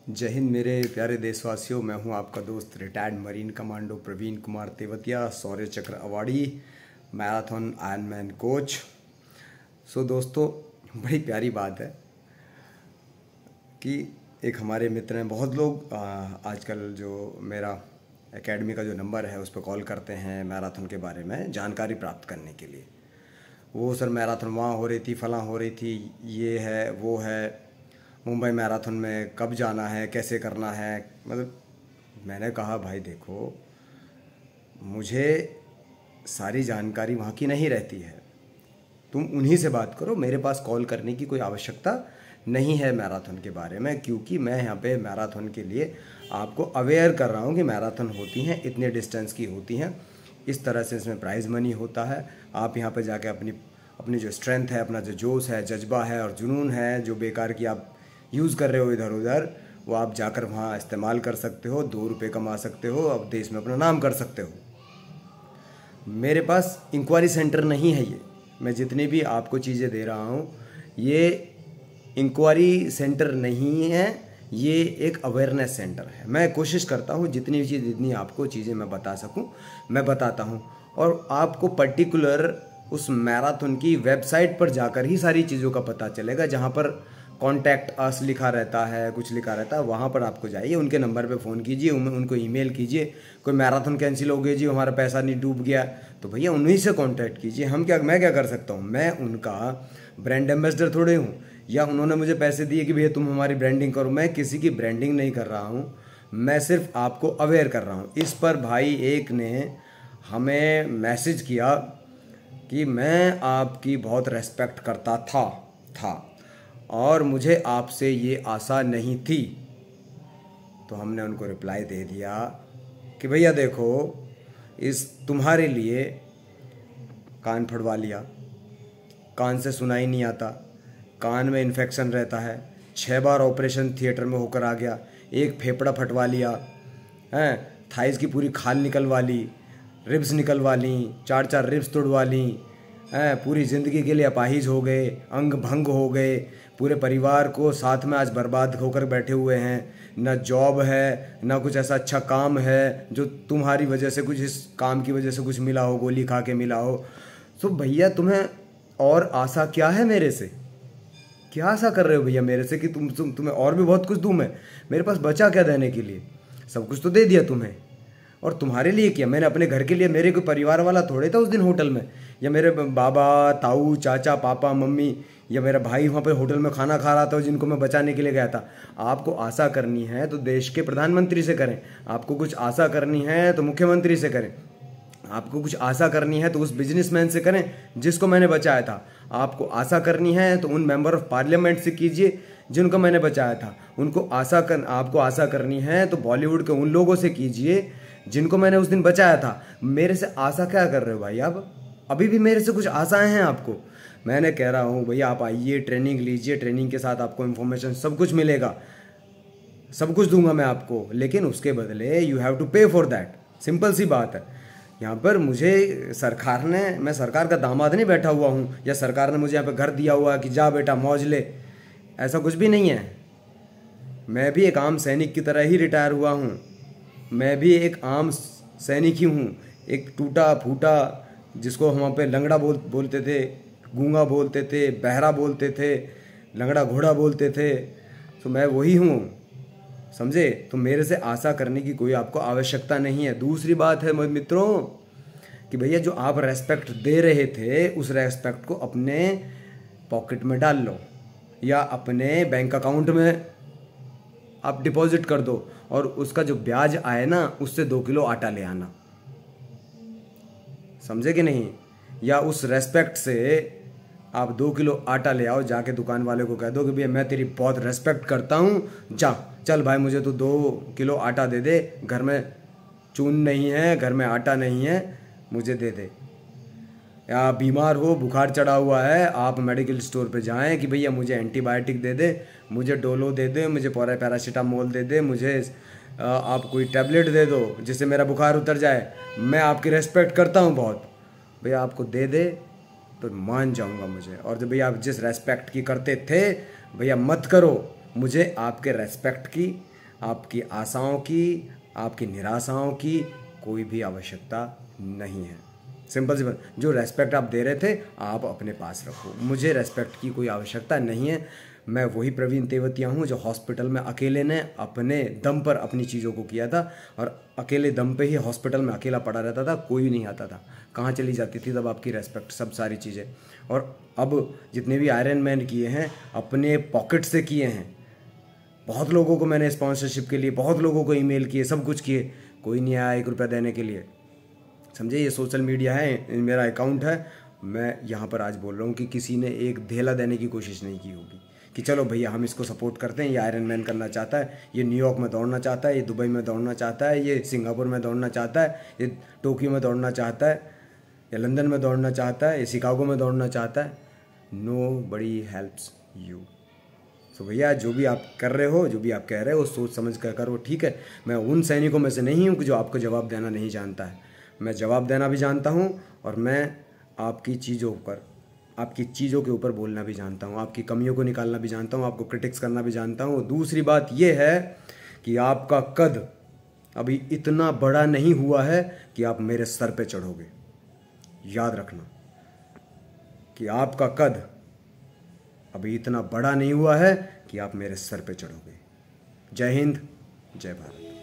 जय हिंद मेरे प्यारे देशवासियों। मैं हूं आपका दोस्त retired marine commando Praveen Kumar Tewatia, Shaurya Chakra awardee, marathon Ironman coach. So दोस्तों, बड़ी प्यारी बात है कि एक हमारे मित्र हैं। बहुत लोग आजकल जो मेरा एकेडमी का जो नंबर है उस पर कॉल करते हैं मैराथन के बारे में जानकारी प्राप्त करने के लिए। वो सर मैराथन वहाँ हो रही थी, फलां हो रही थी, ये है वो है, मुंबई मैराथन में कब जाना है, कैसे करना है। मतलब मैंने कहा भाई देखो, मुझे सारी जानकारी वहाँ की नहीं रहती है, तुम उन्हीं से बात करो। मेरे पास कॉल करने की कोई आवश्यकता नहीं है मैराथन के बारे में, क्योंकि मैं यहाँ पे मैराथन के लिए आपको अवेयर कर रहा हूँ कि मैराथन होती हैं, इतने डिस्टेंस की होती हैं, इस तरह से इसमें प्राइज़ मनी होता है। आप यहाँ पे जाके अपनी अपनी जो स्ट्रेंथ है, अपना जो जोश है, जज्बा है और जुनून है, जो बेकार की आप यूज़ कर रहे हो इधर उधर, वो आप जाकर वहाँ इस्तेमाल कर सकते हो, 2 रुपये कमा सकते हो, अब देश में अपना नाम कर सकते हो। मेरे पास इंक्वायरी सेंटर नहीं है ये। मैं जितनी भी आपको चीज़ें दे रहा हूँ ये इंक्वायरी सेंटर नहीं है, ये एक अवेयरनेस सेंटर है। मैं कोशिश करता हूँ जितनी आपको चीज़ें मैं बता सकूँ मैं बताता हूँ, और आपको पर्टिकुलर उस मैराथन की वेबसाइट पर जाकर ही सारी चीज़ों का पता चलेगा, जहाँ पर कॉन्टैक्ट अस लिखा रहता है, कुछ लिखा रहता है। वहाँ पर आपको जाइए, उनके नंबर पे फ़ोन कीजिए, उनको ईमेल कीजिए। कोई मैराथन कैंसिल हो गई जी, हमारा पैसा नहीं डूब गया, तो भैया उन्हीं से कांटेक्ट कीजिए। मैं क्या कर सकता हूँ? मैं उनका ब्रांड एम्बेसडर थोड़े हूँ, या उन्होंने मुझे पैसे दिए कि भैया तुम हमारी ब्रांडिंग करो। मैं किसी की ब्रांडिंग नहीं कर रहा हूँ, मैं सिर्फ आपको अवेयर कर रहा हूँ। इस पर भाई एक ने हमें मैसेज किया कि मैं आपकी बहुत रेस्पेक्ट करता था और मुझे आपसे ये आशा नहीं थी। तो हमने उनको रिप्लाई दे दिया कि भैया देखो, इस तुम्हारे लिए कान फटवा लिया, कान से सुनाई नहीं आता, कान में इन्फेक्शन रहता है, 6 बार ऑपरेशन थिएटर में होकर आ गया, एक फेफड़ा फटवा लिया हैं, थाइस की पूरी खाल निकलवा ली, रिब्स निकलवा ली, 4 रिब्स तोड़वा ली हैं, पूरी ज़िंदगी के लिए अपाहिज हो गए, अंग भंग हो गए, पूरे परिवार को साथ में आज बर्बाद होकर बैठे हुए हैं। ना जॉब है, ना कुछ ऐसा अच्छा काम है जो तुम्हारी वजह से, कुछ इस काम की वजह से कुछ मिला हो, गोली खा के मिला हो। तो भैया तुम्हें और आशा क्या है मेरे से? क्या आशा कर रहे हो भैया मेरे से कि तुम्हें और भी बहुत कुछ दूँ मैं? मेरे पास बचा क्या देने के लिए? सब कुछ तो दे दिया तुम्हें। और तुम्हारे लिए किया मैंने, अपने घर के लिए। मेरे कोई परिवार वाला थोड़े था उस दिन होटल में, या मेरे बाबा, ताऊ, चाचा, पापा, मम्मी, या मेरा भाई वहाँ पर होटल में खाना खा रहा था जिनको मैं बचाने के लिए गया था। आपको आशा करनी है तो देश के प्रधानमंत्री से करें, आपको कुछ आशा करनी है तो मुख्यमंत्री से करें, आपको कुछ आशा करनी है तो उस बिजनेसमैन से करें जिसको मैंने बचाया था, आपको आशा करनी है तो उन मेंबर ऑफ पार्लियामेंट से कीजिए जिनको मैंने बचाया था, आपको आशा करनी है तो बॉलीवुड के उन लोगों से कीजिए जिनको मैंने उस दिन बचाया था। मेरे से आशा क्या कर रहे हो भाई आप? अभी भी मेरे से कुछ आशाएं हैं आपको? मैंने कह रहा हूँ भैया आप आइए, ट्रेनिंग लीजिए, ट्रेनिंग के साथ आपको इन्फॉर्मेशन सब कुछ मिलेगा, सब कुछ दूंगा मैं आपको, लेकिन उसके बदले यू हैव टू पे फॉर दैट। सिंपल सी बात है। यहाँ पर मुझे सरकार ने, मैं सरकार का दामाद नहीं बैठा हुआ हूँ, या सरकार ने मुझे यहाँ पे घर दिया हुआ है कि जा बेटा मौज ले, ऐसा कुछ भी नहीं है। मैं भी एक आम सैनिक की तरह ही रिटायर हुआ हूँ, मैं भी एक आम सैनिक ही हूँ, एक टूटा फूटा, जिसको हम वहाँ पे लंगड़ा बोलते थे, गूंगा बोलते थे, बहरा बोलते थे, लंगड़ा घोड़ा बोलते थे, तो मैं वही हूँ, समझे? तो मेरे से आशा करने की कोई आपको आवश्यकता नहीं है। दूसरी बात है मित्रों कि भैया जो आप रेस्पेक्ट दे रहे थे उस रेस्पेक्ट को अपने पॉकेट में डाल लो, या अपने बैंक अकाउंट में आप डिपॉजिट कर दो, और उसका जो ब्याज आए ना उससे 2 किलो आटा ले आना, समझे कि नहीं? या उस रेस्पेक्ट से आप 2 किलो आटा ले आओ, जाके दुकान वाले को कह दो कि भैया मैं तेरी बहुत रेस्पेक्ट करता हूँ, चल भाई मुझे तो 2 किलो आटा दे दे, घर में चून नहीं है, घर में आटा नहीं है, मुझे दे दे। या बीमार हो, बुखार चढ़ा हुआ है, आप मेडिकल स्टोर पे जाएं कि भैया मुझे एंटीबायोटिक दे दे, मुझे डोलो दे दे, मुझे पैरासीटामोल दे दे, मुझे आप कोई टैबलेट दे दो जिससे मेरा बुखार उतर जाए, मैं आपकी रेस्पेक्ट करता हूँ बहुत। भैया आपको दे दे तो मान जाऊँगा मुझे। और जब भैया आप जिस रेस्पेक्ट की करते थे, भैया मत करो। मुझे आपके रेस्पेक्ट की, आपकी आशाओं की, आपकी निराशाओं की कोई भी आवश्यकता नहीं है। सिंपल सी बात, जो रेस्पेक्ट आप दे रहे थे आप अपने पास रखो। मुझे रेस्पेक्ट की कोई आवश्यकता नहीं है। मैं वही प्रवीण तेवतिया हूँ जो हॉस्पिटल में अकेले ने अपने दम पर अपनी चीज़ों को किया था, और अकेले दम पे ही हॉस्पिटल में अकेला पड़ा रहता था, कोई नहीं आता था। कहाँ चली जाती थी तब आपकी रेस्पेक्ट, सब सारी चीज़ें। और अब जितने भी आयरन मैन किए हैं अपने पॉकेट से किए हैं। बहुत लोगों को मैंने स्पॉन्सरशिप के लिए, बहुत लोगों को ईमेल किए, सब कुछ किए, कोई नहीं आया 1 रुपया देने के लिए। समझे, ये सोशल मीडिया है, मेरा अकाउंट है। मैं यहाँ पर आज बोल रहा हूँ कि किसी ने एक धेला देने की कोशिश नहीं की होगी कि चलो भैया हम इसको सपोर्ट करते हैं, ये आयरन मैन करना चाहता है, ये न्यूयॉर्क में दौड़ना चाहता है, ये दुबई में दौड़ना चाहता है, ये सिंगापुर में दौड़ना चाहता है, ये टोक्यो में दौड़ना चाहता है, या लंदन में दौड़ना चाहता है, या शिकागो में दौड़ना चाहता है। Nobody helps you. तो भैया जो भी आप कर रहे हो, जो भी आप कह रहे हो, सोच समझ कर करो, ठीक है। मैं उन सैनिकों में से नहीं हूँ जो आपको जवाब देना नहीं जानता है। मैं जवाब देना भी जानता हूँ, और मैं आपकी चीज़ों के ऊपर बोलना भी जानता हूँ, आपकी कमियों को निकालना भी जानता हूँ, आपको क्रिटिक्स करना भी जानता हूँ। दूसरी बात यह है कि आपका कद अभी इतना बड़ा नहीं हुआ है कि आप मेरे सर पे चढ़ोगे। याद रखना कि आपका कद अभी इतना बड़ा नहीं हुआ है कि आप मेरे सर पे चढ़ोगे। जय हिंद, जय भारत।